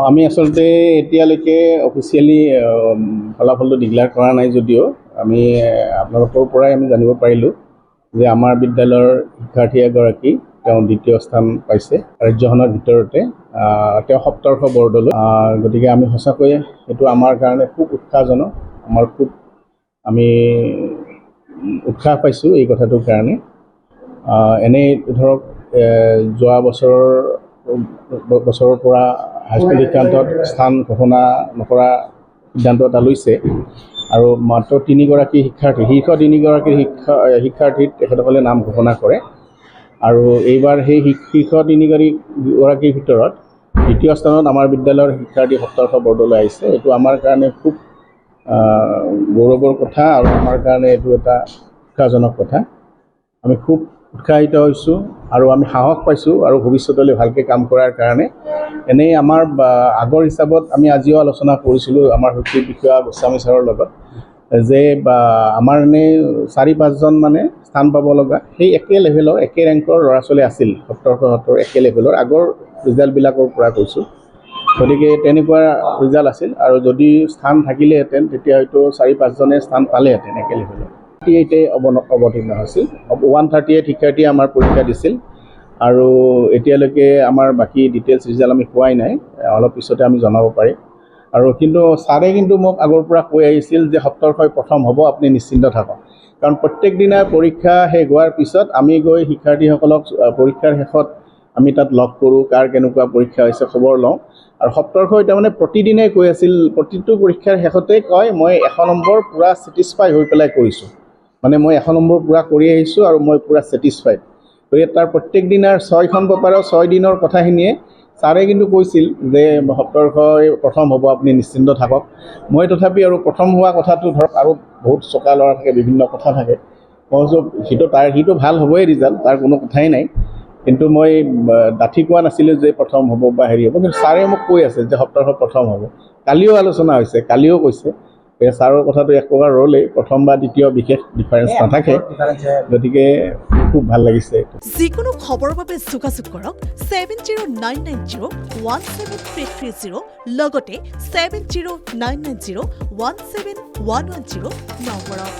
আমি আচলতে এতিয়ালৈকে অফিচিয়েলি ফলাফলটো ডিক্লেয়াৰ কৰা নাই যদিও আমি আপোনালোকৰ পৰাই আমি জানিব পাৰিলোঁ যে আমাৰ বিদ্যালয়ৰ শিক্ষাৰ্থী এগৰাকী তেওঁ দ্বিতীয় স্থান পাইছে ৰাজ্যখনৰ ভিতৰতে তেওঁ সপ্তৰ্ষ বৰদলৈ গতিকে আমি সঁচাকৈয়ে এইটো আমাৰ কাৰণে খুব উৎসাহজনক আমি উৎসাহ পাইছোঁ এই কথাটোৰ কাৰণে এনেই ধৰক যোৱা বছৰৰ পৰা হাইস্কুল শিক্ষান্তত স্থান ঘোষণা নকৰা সিদ্ধান্ত এটা লৈছে আৰু মাত্ৰ 3গৰাকী শিক্ষাৰ্থী শীৰ্ষ 3গৰাকী শিক্ষাৰ্থীত তেখেতসকলে নাম ঘোষণা কৰে আৰু এইবাৰ সেই শীৰ্ষ 3গৰাকীৰ ভিতৰত দ্বিতীয় স্থানত আমাৰ বিদ্যালয়ৰ শিক্ষাৰ্থী সপ্তৰ্ষ বৰদলৈ আহিছে। এইটো আমাৰ কাৰণে খুব গৌৰৱৰ কথা আৰু আমাৰ কাৰণে এইটো এটা উৎসাহজনক কথা। আমি খুব উৎসাহিত হৈছোঁ আৰু আমি সাহস পাইছোঁ আৰু ভৱিষ্যতলৈ ভালকৈ কাম কৰাৰ কাৰণে। এনেই আমাৰ আগৰ হিচাপত আমি আজিও আলোচনা কৰিছিলোঁ আমাৰ শৈক্ষিক বিষয়া গোস্বামী ছাৰৰ লগত যে আমাৰ এনেই 4-5জন মানে স্থান পাব লগা সেই একে লেভেলৰ একে ৰেংকৰ ল'ৰা ছোৱালী আছিল সপ্তৰ্ষহঁতৰ একে লেভেলৰ আগৰ ৰিজাল্টবিলাকৰ পৰা কৈছোঁ। গতিকে তেনেকুৱা ৰিজাল্ট আছিল আৰু যদি স্থান থাকিলেহেঁতেন তেতিয়া হয়তো 4-5জনে স্থান পালেহেঁতেন একে লেভেলৰ। 38 অৱতীৰ্ণ হৈছিল 138 শিক্ষাৰ্থীয়ে আমাৰ পৰীক্ষা দিছিল আৰু এতিয়ালৈকে আমাৰ বাকী ডিটেইলছ ৰিজাল্ট আমি পোৱাই নাই, অলপ পিছতে আমি জনাব পাৰিম। আৰু কিন্তু ছাৰে কিন্তু মোক আগৰ পৰা কৈ আহিছিল যে সপ্তৰ্ষই প্ৰথম হ'ব, আপুনি নিশ্চিন্ত থাকক, কাৰণ প্ৰত্যেক দিনাই পৰীক্ষা শেষ হোৱাৰ পিছত আমি গৈ শিক্ষাৰ্থীসকলক পৰীক্ষাৰ শেষত আমি তাত লগ কৰোঁ, কাৰ কেনেকুৱা পৰীক্ষা হৈছে খবৰ লওঁ। আৰু সপ্তৰ্ষই তাৰমানে প্ৰতিদিনাই কৈ আছিল, প্ৰতিটো পৰীক্ষাৰ শেষতে কয় মই 100 নম্বৰ পূৰা ছেটিছফাই হৈ পেলাই কৰিছোঁ, মানে মই 100 নম্বৰ পূৰা কৰি আহিছোঁ আৰু মই পূৰা ছেটিছফাইড। গতিকে তাৰ প্ৰত্যেক দিনাৰ 6খন পেপাৰৰ 6 দিনৰ কথাখিনিয়ে ছাৰে কিন্তু কৈছিল যে সপ্তৰ্ষই প্ৰথম হ'ব, আপুনি নিশ্চিন্ত থাকক। মই তথাপি আৰু প্ৰথম হোৱা কথাটো ধৰক আৰু বহুত চোকা ল'ৰা থাকে, বিভিন্ন কথা থাকে, মই সিটো ভাল হ'বই ৰিজাল্ট, তাৰ কোনো কথাই নাই, কিন্তু মই ডাঠি কোৱা নাছিলোঁ যে প্ৰথম হ'ব বা হেৰি হ'ব। কিন্তু ছাৰে মোক কৈ আছে যে সপ্তৰ্ষ প্ৰথম হ'ব। কালিও আলোচনা হৈছে, কালিও কৈছে ছাৰৰ কথাটো এক প্ৰকাৰ ৰ'লেই, প্ৰথম বা দ্বিতীয় বিশেষ ডিফাৰেঞ্চ নাথাকে, গতিকে খুব ভাল লাগিছে। যিকোনো খবৰৰ বাবে যোগাযোগ কৰক 7099017330 লগতে 7099017110 নম্বৰত।